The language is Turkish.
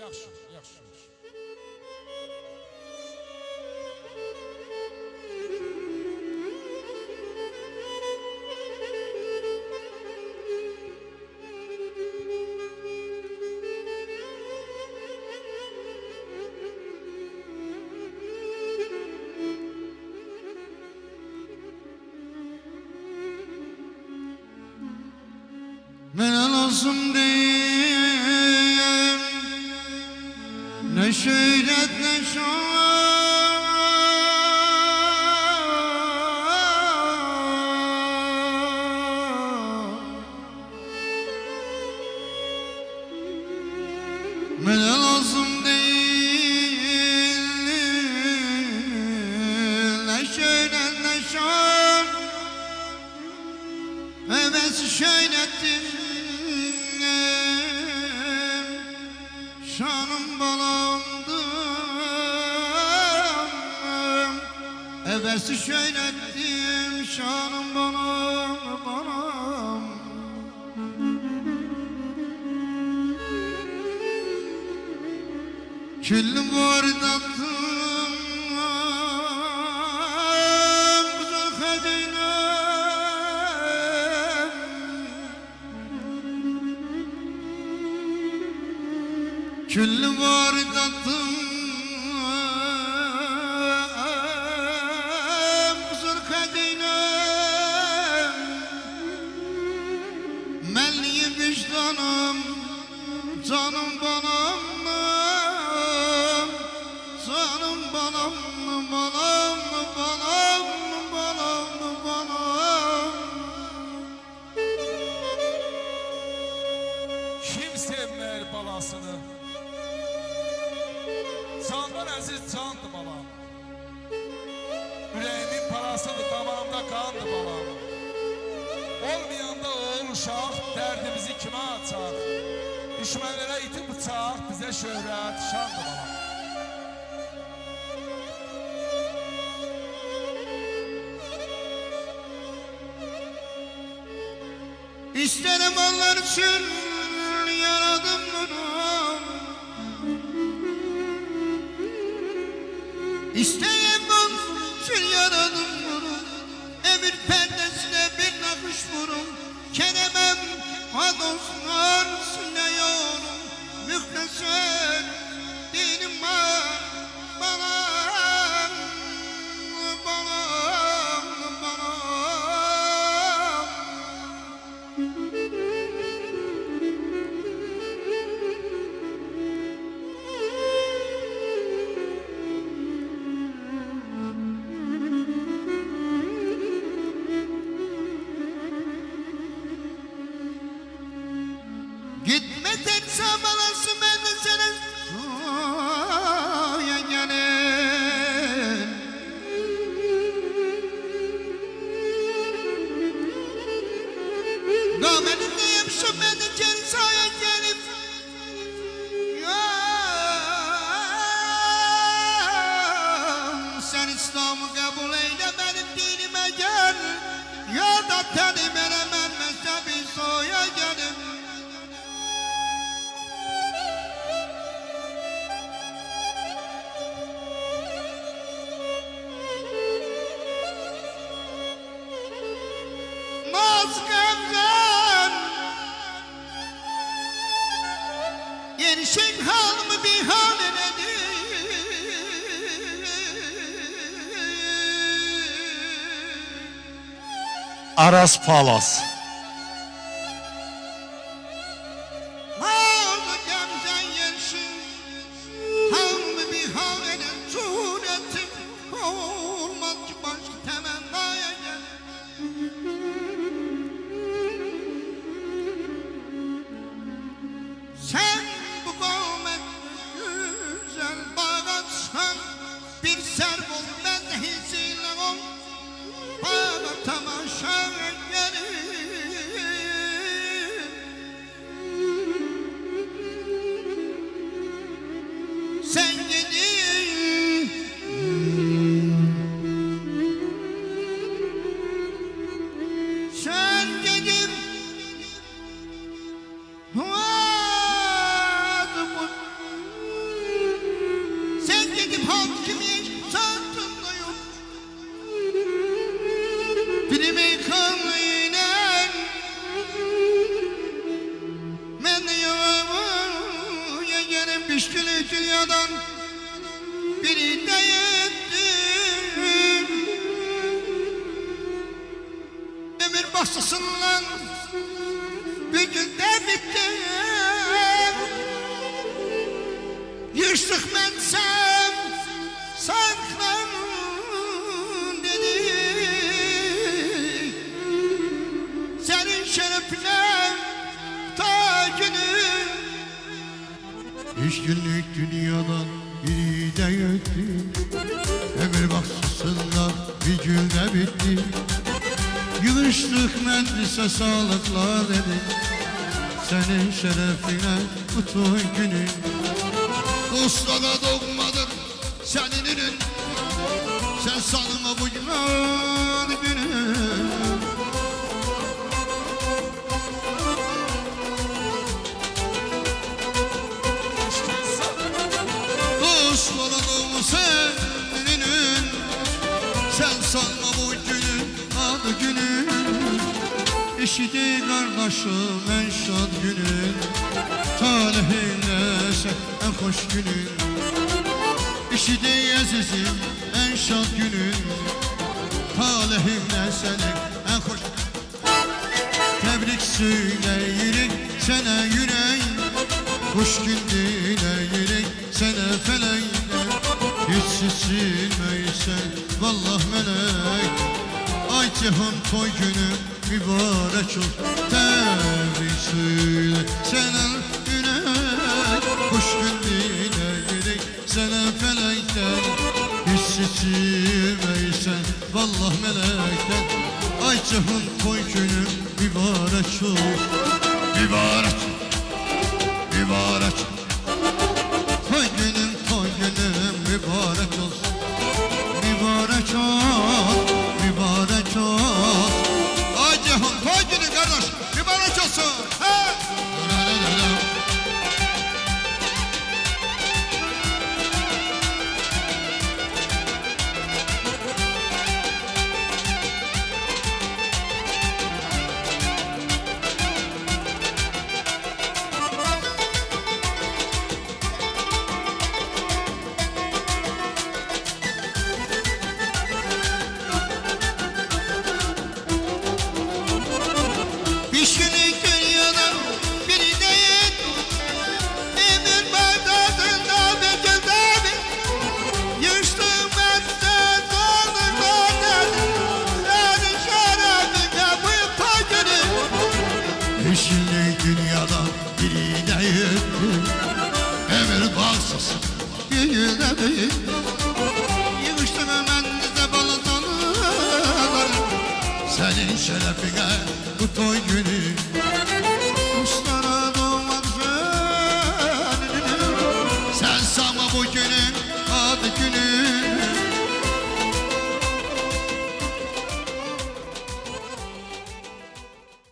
Yaxşı, yaxşı. Mənə lazım deyil nə şöhrət, nə şan. Mənə lazım deyil nə şöhrət, nə şan. Həvəs şöhrətdir şanım balamdır, hevesi şöylettim şanım balam. Küllü vardattım güzel kadinem, küllü vardattım güzel kadinem. Melli vicdanım canım banam, canım banam, banam, banam, banam, banam. Kim sevmər balasını? Candan əziz candır balam. Ürəyimin parasıdır, damağımda qandır balam. Olmayanda oğul uşaq dərdimizi kimə açar? Düşmənlərə iti bıçaq, bizə şöhrət, şandır balam. İsterim onlar için yaradım bunu, İsterim onlar için yaradım bunu. Emir perdesine bir nakış vurun, keremem hadoslar sünneyorum. Mühneser dinim var balam, balam, balam. Gitme tek sabalası ben de senin soya gelin. Namenin de yapışım ben de senin soya gelin. Ya sen İslam'ı kabul eyle, benim dinime gel. Ya da tenim elemem mezhebi soya gelin. Mazgamdan yerişin halımı bir hal ededir. Aras Palas. Mazgamdan yerişin halımı bir hal ededir. Suretim olmaz ki başka temennaya gel. Sen bu kavmet güzel bağatsan, bir serv ol ben de hisiyle ol. Bana tamaşa gelir. Sen gidin Benim pişkili dünyadan biri de yettim. Ömür bahçesinden bir günde bittim. Yırtık mensem saklan dedi. Senin şerefine ta günün. Üç günlük dünyadan biri de yetti. Ömür baksısında bir günde bitti. Yığıştık meclise sağlıklar dedi. Senin şerefine kutun günün. Dostlara doğmadın senin ürün. Sen sanma bu günah günün. Dostlara doğma senin ürün. Sen sanma bu günün adı günün. Eşidi kardeşim en şad günün. Talihimle sen en hoş günün. Eşidi azizim en şad günün. Talihimle senin en hoş. Tebrik söyleyirik sana yürek. Hoş gün dileyirik sana felekle. Hiç silmeysen vallah melek. Ay cihan toy günü mübarek ol. Tebrik söyle sana yürek. Hoş gün dileyirik sana felekten. Hiç silmeysen vallah melekten. Ay cihan toy günü mübarek ol. Mübarek, mübarek. Toy günüm mübarek olsun. Mübarek ol, mübarek ol. Ay cihan toy günü kardeş mübarek olsun. He? Pişkili dünyadan biri değil. Emir bardağında bir günde bir. Yırtım ben sen zorluklardan. Senin şerefine bu tacını. Pişkili dünyadan biri değil. Emir baksız bir günde bir. Yırtım ben de balıklardan. Senin şerefine bu toy günü. Dostlara doğmadın. Sen sanma bu günün adı günü.